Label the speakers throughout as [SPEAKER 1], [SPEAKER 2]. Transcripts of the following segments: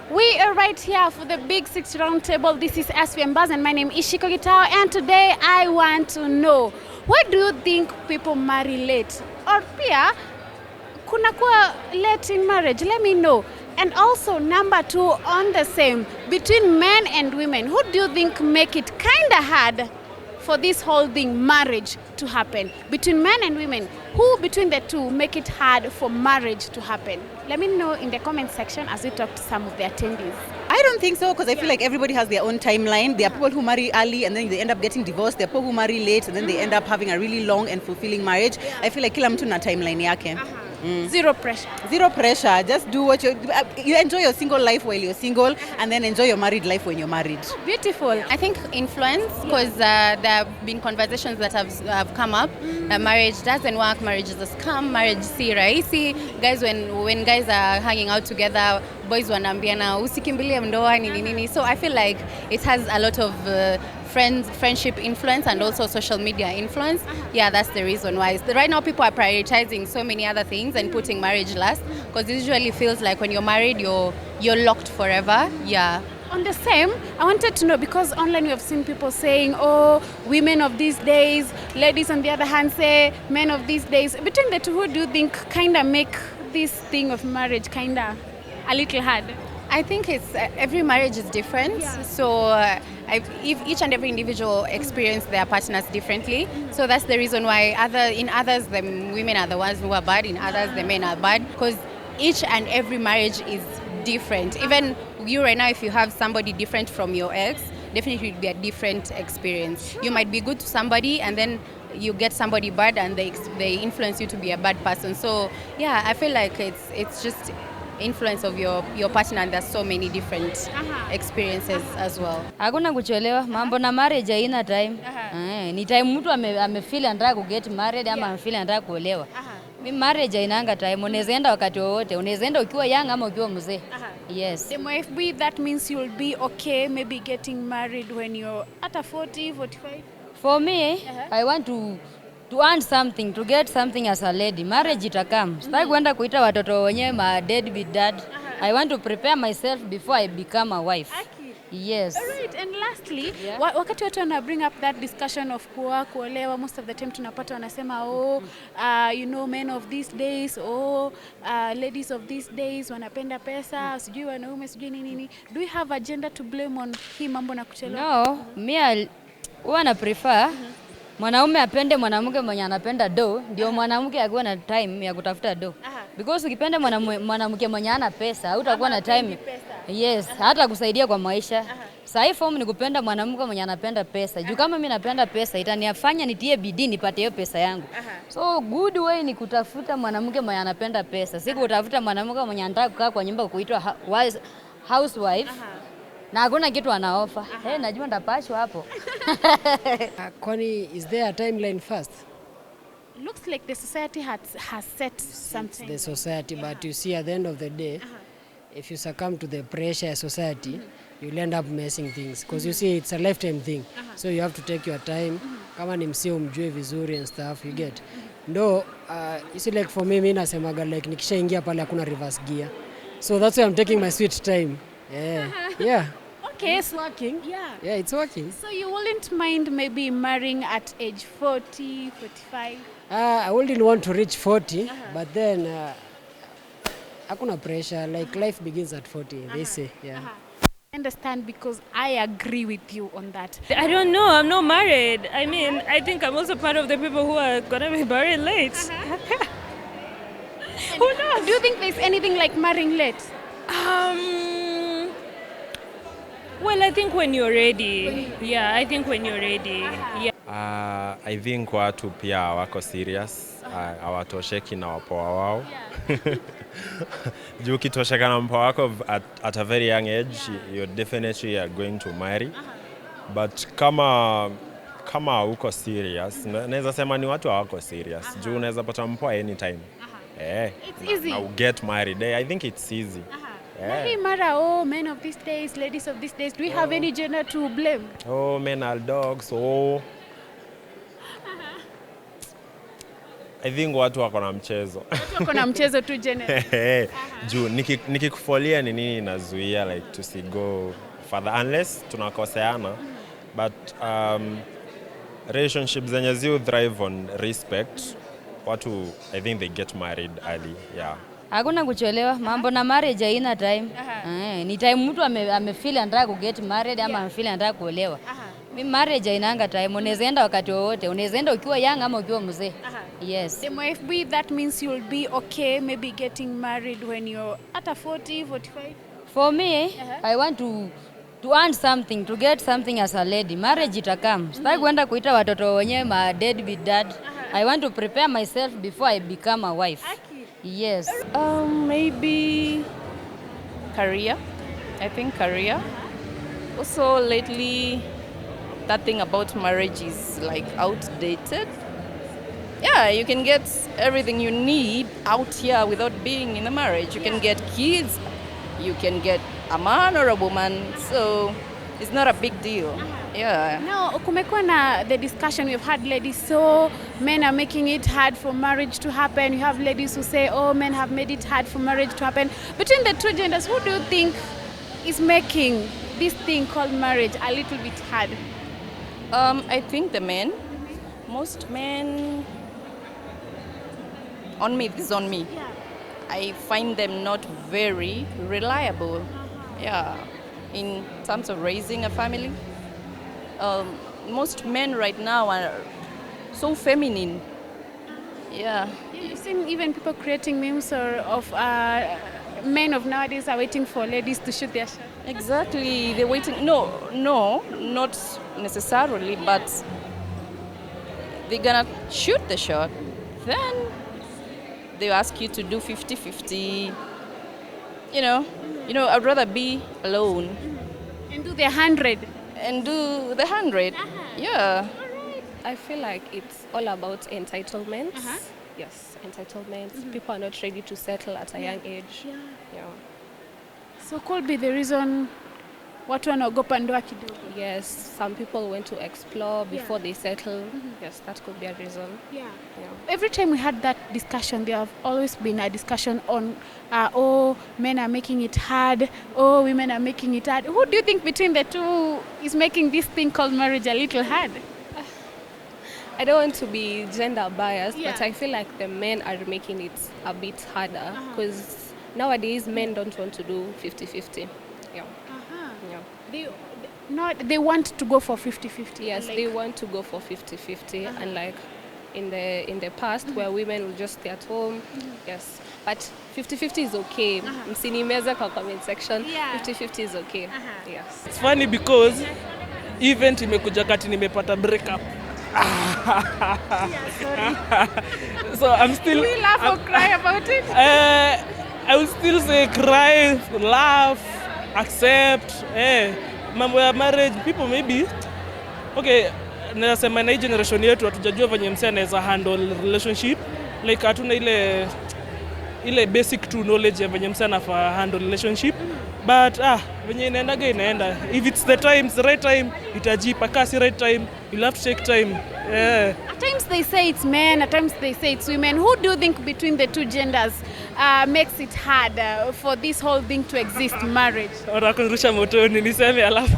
[SPEAKER 1] We are right here for the Big Six Round Table. This is SPM Buzz and my name is Shiko Gitao, and today I want to know, why do you think people marry late? Or pia, kunakuwa late in marriage? Let me know. And also, number two, on the same, between men and women, who do you think make it kind of hard for this whole thing, marriage, to happen? Between men and women, who between the two make it hard for marriage to happen? Let me know in the comment section as we talk to some of the attendees.
[SPEAKER 2] I don't think so, because I feel like everybody has their own timeline. There are people who marry early and then they end up getting divorced. There are people who marry late and then they end up having a really long and fulfilling marriage. I feel like kila mtu na timeline yake.
[SPEAKER 1] Zero pressure.
[SPEAKER 2] Zero pressure. Just do what you enjoy your single life while you're single, and then enjoy your married life when you're married.
[SPEAKER 1] Beautiful.
[SPEAKER 3] I think influence, because there have been conversations that have come up. Marriage doesn't work, marriage is a scam, marriage si rahisi. Guys, when guys are hanging out together, boys wanaambiana usikimbilie ndoa nini nini. So I feel like it has a lot of friendship influence and also social media influence. Yeah, that's the reason why. Right now people are prioritizing so many other things and putting marriage last, because it usually feels like when you're married you're locked forever. Yeah.
[SPEAKER 1] On the same, I wanted to know, because online we have seen people saying, oh, women of these days, ladies on the other hand say men of these days. Between the two, who do you think kind of make this thing of marriage kind of a little hard?
[SPEAKER 3] I think it's every marriage is different.
[SPEAKER 1] Yeah.
[SPEAKER 3] So if each and every individual experience their partners differently. So that's the reason why in others the women are the ones who are bad, in others the men are bad, because each and every marriage is different. Even you right now, if you have somebody different from your ex, definitely it will be a different experience. You might be good to somebody and then you get somebody bad and they influence you to be a bad person. So yeah, I feel like it's just influence of your partner, and there's so many different experiences as well.
[SPEAKER 4] Hakuna kuchelewa, mambo na marriage haina time. Ni time mtu amefeel anataka ku get married ama amefeel anataka kuolewa. Mimi marriage hainanga time, unaweza enda wakati wowote, unaweza enda ukiwa young ama ukiwa mzee. Yes.
[SPEAKER 1] Maybe that means you'll be okay maybe getting married when you're at a 40, 45?
[SPEAKER 4] For me, I want to earn something, to get something as a lady. Marriage itakam. Sitaki kwenda kuita watoto wenyewe ma deadbeat dad. I want to prepare myself before I become a wife. Yes.
[SPEAKER 1] All right, and lastly, wakati watu wana bring up that discussion of kuolewa, most of the time tunapata wanasema men of these days, ladies of these days wanapenda pesa, sijui wanaume sijui nini. Do you have agenda to blame on hii mambo na kuchelewa?
[SPEAKER 4] No, me huwa na prefer mwanaume apende mwanamke mwenye anapenda do, ndio mwanamke akuwe na time ya kutafuta do. Because ukipenda mwanamke mwenye ana pesa, hutakuwa na time. Yes, hata kusaidia kwa maisha. Sahi form ni kupenda mwanamke mwenye anapenda pesa. Juu kama mimi napenda pesa, itanifanya nitie bidii nipate hiyo pesa yangu. So good way ni kutafuta mwanamke mwenye anapenda pesa. Si kutafuta mwanamke mwenye anataka kukaa kwa nyumba kuitwa housewife. Na hakuna kitu anaofa. Najua ndapashwa hapo.
[SPEAKER 5] Kwani, is there a timeline first?
[SPEAKER 1] Looks like the society has set something.
[SPEAKER 5] It's the society, but you see at the end of the day, if you succumb to the pressure of society, you'll end up messing things. Because you see, it's a lifetime thing. So you have to take your time. Kama ni msio umjue vizuri and stuff, you get. No, you see, like for me, mimi nasemaga like nikishaingia pale hakuna reverse gear. So that's why I'm taking my sweet time. Yeah.
[SPEAKER 1] Okay,
[SPEAKER 5] it's working. Yeah, it's working.
[SPEAKER 1] So you wouldn't mind maybe marrying at age 40, 45?
[SPEAKER 5] I wouldn't want to reach 40, but then hakuna pressure. Like life begins at 40, they say. Yeah.
[SPEAKER 1] I understand, because I agree with you on that.
[SPEAKER 6] I don't know. I'm not married. I mean, I think I'm also part of the people who are gonna be married late.
[SPEAKER 1] Who knows? Do you think there's anything like marrying late?
[SPEAKER 6] Well, I think when you're ready. Yeah, I think when you're ready. Yeah.
[SPEAKER 7] I think watu pia wako serious, hawatosheki na wapoa wao. Juu ukitosheka na mpoa wako at a very young age, you definitely are going to marry. But kama uko serious, naweza sema ni watu hawako serious. Juu unaweza pata mpoa anytime.
[SPEAKER 1] It's easy.
[SPEAKER 7] Now get married. I think it's easy.
[SPEAKER 1] Maybe Mara, men of these days, ladies of these days, do we have any gender to blame?
[SPEAKER 7] Men are dogs, I think watu wako na mchezo.
[SPEAKER 1] Wako na mchezo tu generally.
[SPEAKER 7] Juu nikikufolia ni nini inazuia like to see go further unless tunakoseana. But relationships zenye zi thrive on respect. Watu I think they get married early. Yeah.
[SPEAKER 4] Hakuna kuchelewa, mambo na marriage haina time. Ni time mtu amefeel anataka ku get married ama amefeel anataka kuolewa. Mimi marriage hainanga time, unaweza enda wakati wowote, unaweza enda ukiwa young ama ukiwa mzee. Yes.
[SPEAKER 1] The MFB, that means you'll be okay maybe getting married when you're at 40, 45?
[SPEAKER 4] For me, I want to earn something, to get something as a lady. Marriage itakam. Sitaki kuenda kuita watoto wenyewe ma deadbeat dad. I want to prepare myself before I become a wife. Yes.
[SPEAKER 8] Maybe career. I think career. Also lately, that thing about marriage is like outdated. Yeah, you can get everything you need out here without being in a marriage. You can get kids, you can get a man or a woman, so it's not a big deal. Yeah.
[SPEAKER 1] Now, kumekuwa na the discussion, we've had ladies, so men are making it hard for marriage to happen. You have ladies who say, oh, men have made it hard for marriage to happen. Between the two genders, who do you think is making this thing called marriage a little bit hard?
[SPEAKER 8] I think the men, most men, this is on me.
[SPEAKER 1] Yeah.
[SPEAKER 8] I find them not very reliable. Yeah, in terms of raising a family. Most men right now are so feminine. Yeah.
[SPEAKER 1] You've seen even people creating memes of men of nowadays are waiting for ladies to shoot their shot.
[SPEAKER 8] Exactly, they're waiting. No, not necessarily, but they're gonna shoot the shot. Then they ask you to do 50-50. You know, I'd rather be alone.
[SPEAKER 1] And do the 100.
[SPEAKER 8] And do the 100. Yeah.
[SPEAKER 9] I feel like it's all about entitlements. Yes, entitlements. People are not ready to settle at a young age. Yeah.
[SPEAKER 1] So could be the reason watu wanaogopa ndoa kidogo.
[SPEAKER 9] Yes, some people want to explore before they settle. Yes, that could be a reason.
[SPEAKER 1] Yeah. Every time we had that discussion, there have always been a discussion on, oh, men are making it hard, oh, women are making it hard. Who do you think between the two is making this thing called marriage a little hard?
[SPEAKER 9] I don't want to be gender biased, but I feel like the men are making it a bit harder because nowadays men don't want to do 50-50. Yeah.
[SPEAKER 1] They want to go for 50-50.
[SPEAKER 9] Yes, they want to go for 50-50, and like in the past where women will just stay at home. Yes, but 50-50 is okay. Msinimeza kwa comment section. 50-50 is okay. Yes.
[SPEAKER 10] It's funny because event imekuja kati nimepata breakup. So I'm still.
[SPEAKER 1] We laugh or cry about it?
[SPEAKER 10] I will still say cry, laugh, accept. Mambo ya marriage, people maybe. Okay, nasema na hii generation yetu hatujajua venye msee anaweza handle relationship. Like hatuna ile basic true knowledge ya venye msee anafaa handle relationship. But venye inaenda. If it's the right time, itajipa. Kasi right time, you'll have to take time.
[SPEAKER 1] At times they say it's men, at times they say it's women. Who do you think between the two genders makes it hard for this whole thing to exist, marriage?
[SPEAKER 10] Wanakunirusha motoni niseme alafu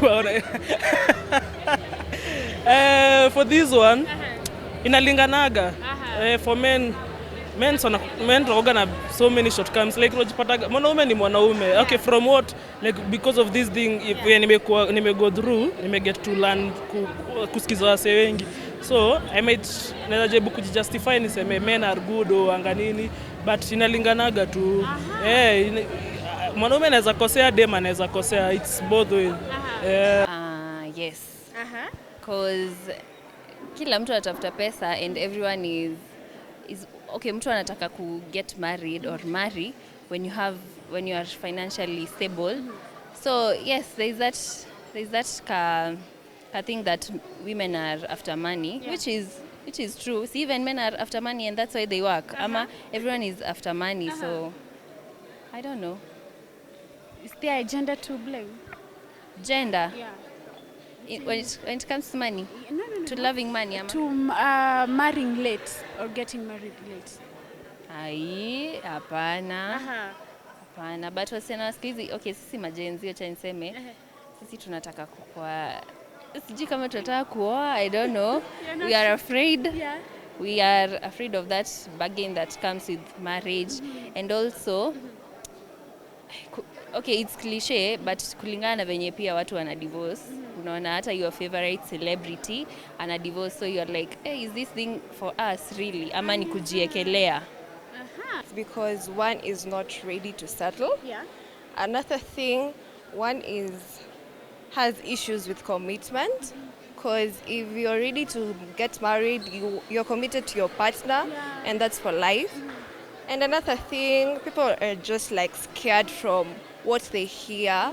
[SPEAKER 10] for this one inalinganaga. For men talk na so many shortcomings, like unajipata mwanaume ni mwanaume. Okay, from what, like because of this thing nimego through, get to learn kusikiza wase wengi. So I might najaribu kujustify niseme men are good or anganini, but inalinganaga tu. Mwanaume anaweza kosea, dem anaweza kosea. It's both ways.
[SPEAKER 3] Yes. Cause kila mtu anatafuta pesa and everyone is okay, mtu anataka ku get married or marry when you are financially stable. So yes, there's that I think that women are after money, which is true. See, even men are after money and that's why they work. Everyone is after money, so I don't know.
[SPEAKER 1] Is there a gender to blame?
[SPEAKER 3] Gender?
[SPEAKER 1] Yeah.
[SPEAKER 8] When it comes to money, to
[SPEAKER 1] No.
[SPEAKER 8] loving money,
[SPEAKER 1] To marrying late or getting married late.
[SPEAKER 8] ai, hapana. Hapana, but wasichana siku hizi, okay, sisi majenzi, acha niseme, sisi tunataka kukua, sijui kama tunataka kuoa, I don't know. We are afraid.
[SPEAKER 1] Yeah.
[SPEAKER 8] We are afraid of that bargain that comes with marriage. And also, okay, it's cliche, but kulingana na venye pia watu wana divorce. Unaona hata your favorite celebrity ana divorce, so you're like, hey, is this thing for us really? Ama ni kujiekelea?
[SPEAKER 11] Because one is not ready to settle.
[SPEAKER 1] Yeah.
[SPEAKER 11] Another thing, one has issues with commitment. Because if you're ready to get married, you're committed to your partner, and that's for life. And another thing, people are just like scared from what they hear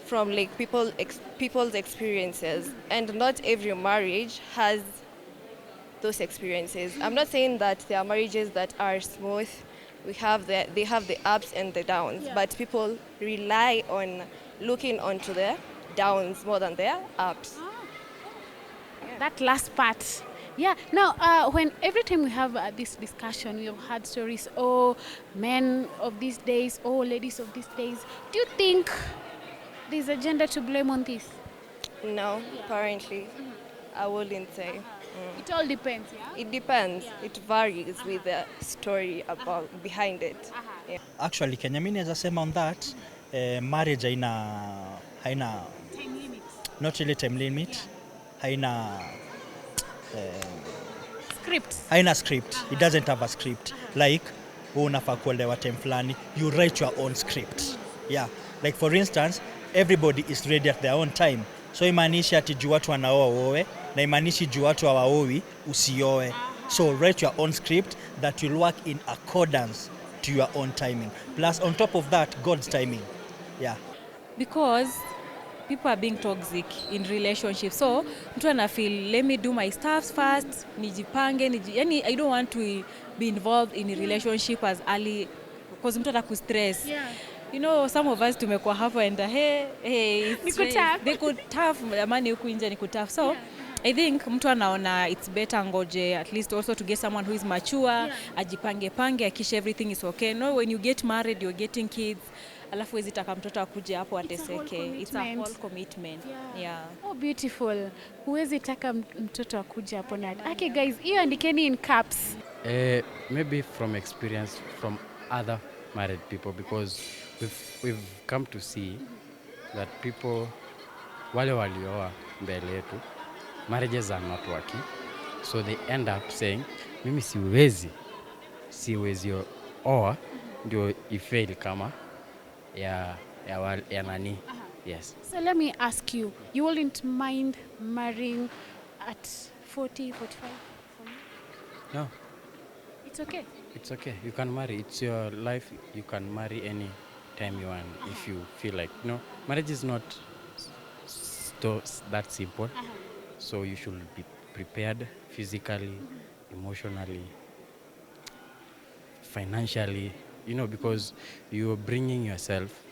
[SPEAKER 11] from like people's experiences, and not every marriage has those experiences. I'm not saying that there are marriages that are smooth. They have the ups and the downs, but people rely on looking onto the downs more than their ups.
[SPEAKER 1] That last part. Yeah. Now, when every time we have this discussion, we have had stories. Oh, men of these days. Oh, ladies of these days. Do you think there's a gender to blame on this?
[SPEAKER 11] No, apparently, I wouldn't say.
[SPEAKER 1] It all depends. Yeah.
[SPEAKER 11] It depends. It varies with the story about behind it. Yeah.
[SPEAKER 12] Actually, Kenya, mimi naweza sema on that, marriage haina
[SPEAKER 1] Time limit.
[SPEAKER 12] not really time limit, haina
[SPEAKER 1] Script.
[SPEAKER 12] haina script. It doesn't have a script. Like unafaa kuolewa time fulani, you write your own script. Yeah. Like for instance, everybody is ready at their own time. So imaanishi ati juu watu wanaoa uoe, na imaanishi juu watu hawaowi usioe. So write your own script that will work in accordance to your own timing. Plus on top of that, God's timing. Yeah.
[SPEAKER 6] Because people are being toxic in relationships. So mtu ana feel, let me do my stuff first, nijipange, yani I don't want to be involved in a relationship as early because mtu atakustress.
[SPEAKER 1] Yeah.
[SPEAKER 6] You know, some of us tumekuwa hapo and hey, they could tough amani huku nje ni kutough. So I think mtu anaona it's better ngoje at least also to get someone who is mature, ajipange, akisha everything is okay. No, when you get married, you're getting kids. Alafu wezi taka mtoto akuje hapo ateseke. It's a whole commitment. Yeah.
[SPEAKER 1] Oh, beautiful. Huwezi taka mtoto akuje hapo na. Okay guys, hiyo andikeni in caps.
[SPEAKER 13] Maybe from experience from other married people, because we've come to see that people wale walioa mbele yetu, marriages are not working, so they end up saying mimi siwezi oa ndio ifail kama ya nani. Yes.
[SPEAKER 1] So let me ask you, you wouldn't mind marrying at 40, 45 for me?
[SPEAKER 13] No.
[SPEAKER 1] It's okay.
[SPEAKER 13] It's okay. You can marry. It's your life. You can marry any time you want if you feel like. No, marriage is not that simple. So you should be prepared physically, emotionally, financially, because you're bringing yourself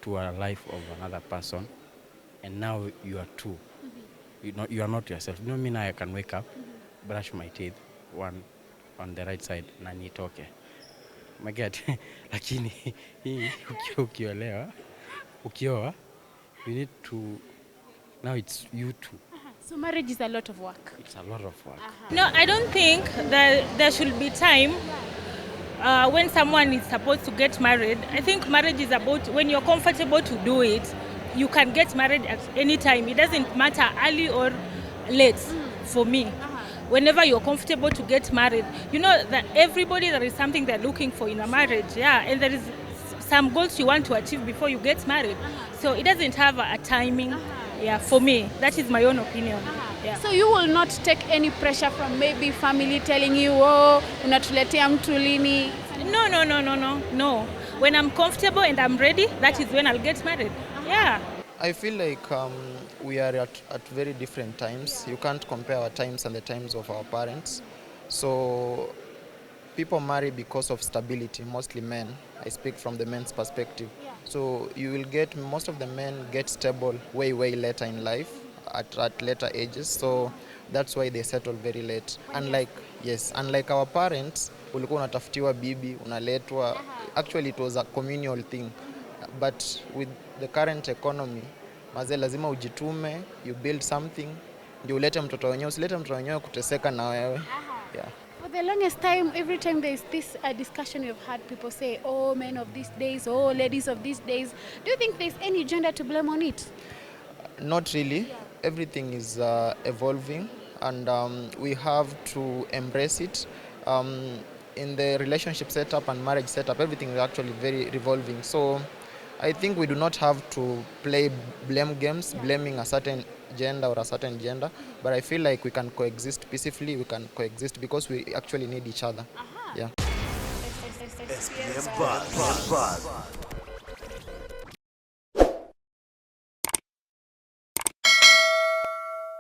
[SPEAKER 13] to a life of another person, and now you are two. You are not yourself. Me now I can wake up, brush my teeth, one on the right side, na nitoke. My God, lakini ukioa, you need to, now it's you two.
[SPEAKER 1] So marriage is a lot of work.
[SPEAKER 13] It's a lot of work.
[SPEAKER 6] No, I don't think that there should be time when someone is supposed to get married. I think marriage is about when you're comfortable to do it, you can get married at any time. It doesn't matter early or late for me. Whenever you're comfortable to get married, you know that everybody, there is something they're looking for in a marriage, and there is some goals you want to achieve before you get married. So it doesn't have a timing. For me, that is my own opinion.
[SPEAKER 1] So you will not take any pressure from maybe family telling you, oh, unatuletea mtu lini?
[SPEAKER 6] No. When I'm comfortable and I'm ready, that is when I'll get married.
[SPEAKER 14] I feel like we are at very different times. You can't compare our times and the times of our parents. So people marry because of stability, mostly men. I speak from the men's perspective. So you will get most of the men get stable way later in life, at later ages. So that's why they settle very late. Unlike our parents, ulikuwa unatafutiwa bibi, unaletwa. Actually it was a communal thing. But with the current economy, mazee lazima ujitume, you build something, ndio ulete mtoto wenyewe, usilete mtoto wenyewe kuteseka na wewe. Yeah.
[SPEAKER 1] For the longest time, every time there's this discussion, we've had people say, oh, men of these days, oh, ladies of these days. Do you think there's any gender to blame on it?
[SPEAKER 14] Not really. Everything is evolving, and we have to embrace it. In the relationship setup and marriage setup, everything is actually very revolving. So I think we do not have to play blame games, blaming a certain gender or a certain gender, but I feel like we can coexist peacefully, we can coexist because we actually need each other. Yeah.
[SPEAKER 15] SPM Buzz.